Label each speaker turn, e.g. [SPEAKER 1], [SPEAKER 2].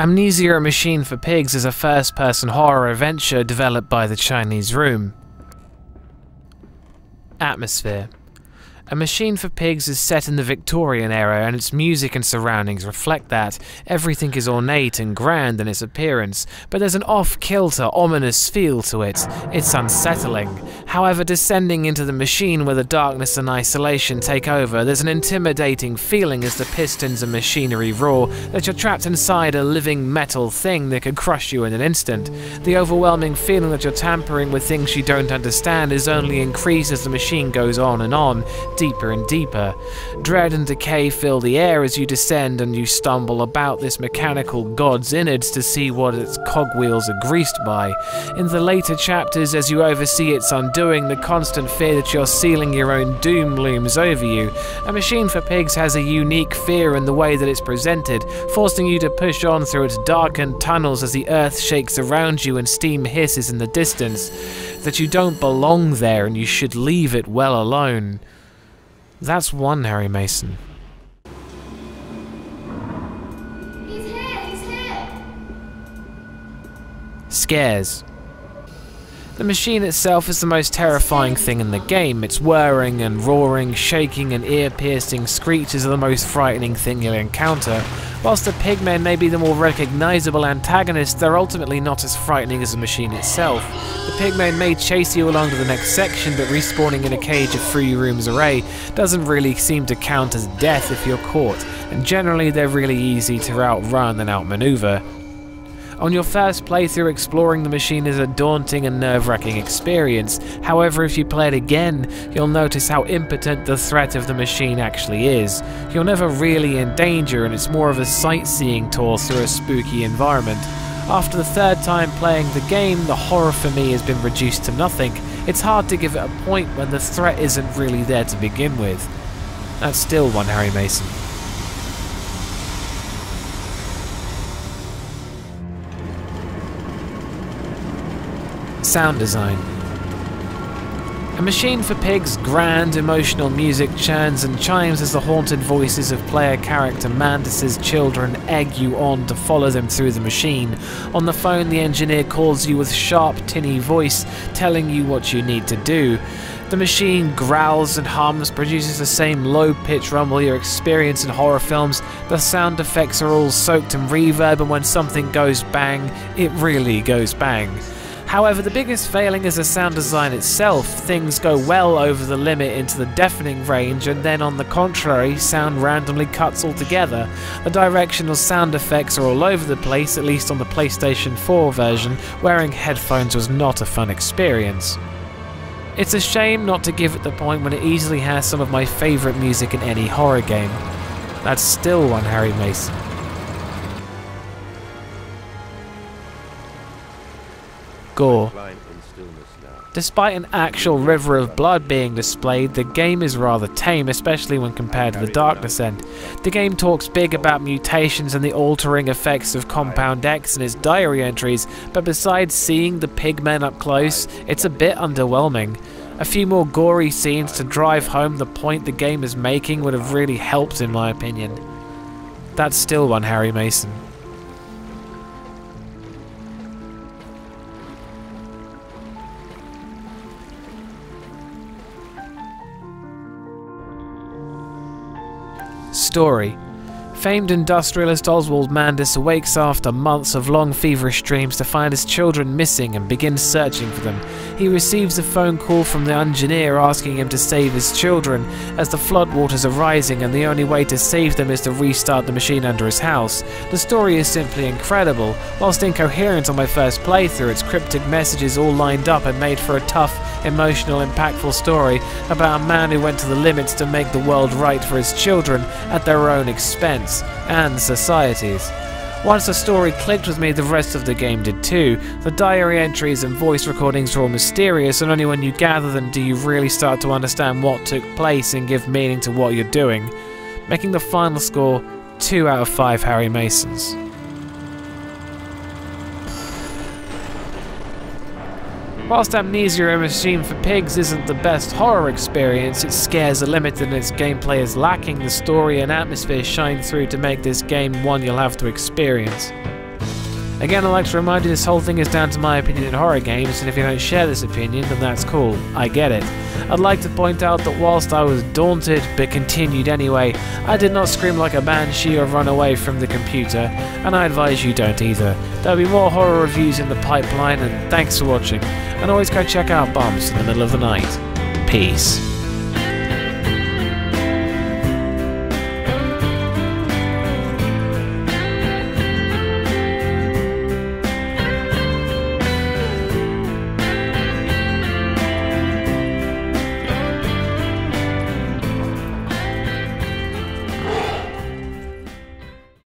[SPEAKER 1] Amnesia: A Machine for Pigs is a first-person horror adventure developed by the Chinese Room. Atmosphere. A Machine for Pigs is set in the Victorian era, and its music and surroundings reflect that. Everything is ornate and grand in its appearance, but there's an off-kilter, ominous feel to it. It's unsettling. However, descending into the machine where the darkness and isolation take over, there's an intimidating feeling as the pistons and machinery roar, that you're trapped inside a living metal thing that could crush you in an instant. The overwhelming feeling that you're tampering with things you don't understand is only increased as the machine goes on, deeper and deeper. Dread and decay fill the air as you descend, and you stumble about this mechanical god's innards to see what its cogwheels are greased by. In the later chapters, as you oversee its undoing, the constant fear that you're sealing your own doom looms over you. A Machine for Pigs has a unique fear in the way that it's presented, forcing you to push on through its darkened tunnels as the earth shakes around you and steam hisses in the distance, that you don't belong there and you should leave it well alone. That's one Harry Mason.
[SPEAKER 2] He's here!
[SPEAKER 1] Scares. The machine itself is the most terrifying thing in the game. Its whirring and roaring, shaking and ear-piercing screeches are the most frightening thing you'll encounter. Whilst the pigmen may be the more recognisable antagonists, they're ultimately not as frightening as the machine itself. The pigmen may chase you along to the next section, but respawning in a cage of 3 rooms array doesn't really seem to count as death if you're caught, and generally they're really easy to outrun and outmaneuver. On your first playthrough, exploring the machine is a daunting and nerve-wracking experience. However, if you play it again, you'll notice how impotent the threat of the machine actually is. You're never really in danger, and it's more of a sightseeing tour through a spooky environment. After the 3rd time playing the game, the horror for me has been reduced to nothing. It's hard to give it a point when the threat isn't really there to begin with. That's still one Harry Mason. Sound design. A Machine for Pigs' grand, emotional music churns and chimes as the haunted voices of player character Mandus's children egg you on to follow them through the machine. On the phone, the engineer calls you with sharp, tinny voice, telling you what you need to do. The machine growls and hums, produces the same low-pitched rumble you experience in horror films. The sound effects are all soaked in reverb, and when something goes bang, it really goes bang. However, the biggest failing is the sound design itself. Things go well over the limit into the deafening range, and then on the contrary, sound randomly cuts altogether. The directional sound effects are all over the place, at least on the PlayStation 4 version. Wearing headphones was not a fun experience. It's a shame not to give it the point when it easily has some of my favourite music in any horror game. That's still one Harry Mason. Gore. Despite an actual river of blood being displayed, the game is rather tame, especially when compared to the Dark Descent. The game talks big about mutations and the altering effects of Compound X in its diary entries, but besides seeing the pigmen up close, it's a bit underwhelming. A few more gory scenes to drive home the point the game is making would have really helped, in my opinion. That's still one Harry Mason. Story. Famed industrialist Oswald Mandus awakes after months of long feverish dreams to find his children missing and begins searching for them. He receives a phone call from the engineer asking him to save his children, as the floodwaters are rising and the only way to save them is to restart the machine under his house. The story is simply incredible. Whilst incoherent on my first playthrough, its cryptic messages all lined up and made for a tough, emotional, impactful story about a man who went to the limits to make the world right for his children at their own expense, and society's. Once the story clicked with me, the rest of the game did too. The diary entries and voice recordings are all mysterious, and only when you gather them do you really start to understand what took place and give meaning to what you're doing, making the final score 2 out of 5 Harry Masons. Whilst Amnesia: A Machine for Pigs isn't the best horror experience, its scares are limited and its gameplay is lacking, the story and atmosphere shine through to make this game one you'll have to experience. Again, I'd like to remind you this whole thing is down to my opinion in horror games, and if you don't share this opinion, then that's cool. I get it. I'd like to point out that whilst I was daunted, but continued anyway, I did not scream like a banshee or run away from the computer, and I advise you don't either. There'll be more horror reviews in the pipeline, and thanks for watching. And always go check out Bumps in the middle of the night. Peace.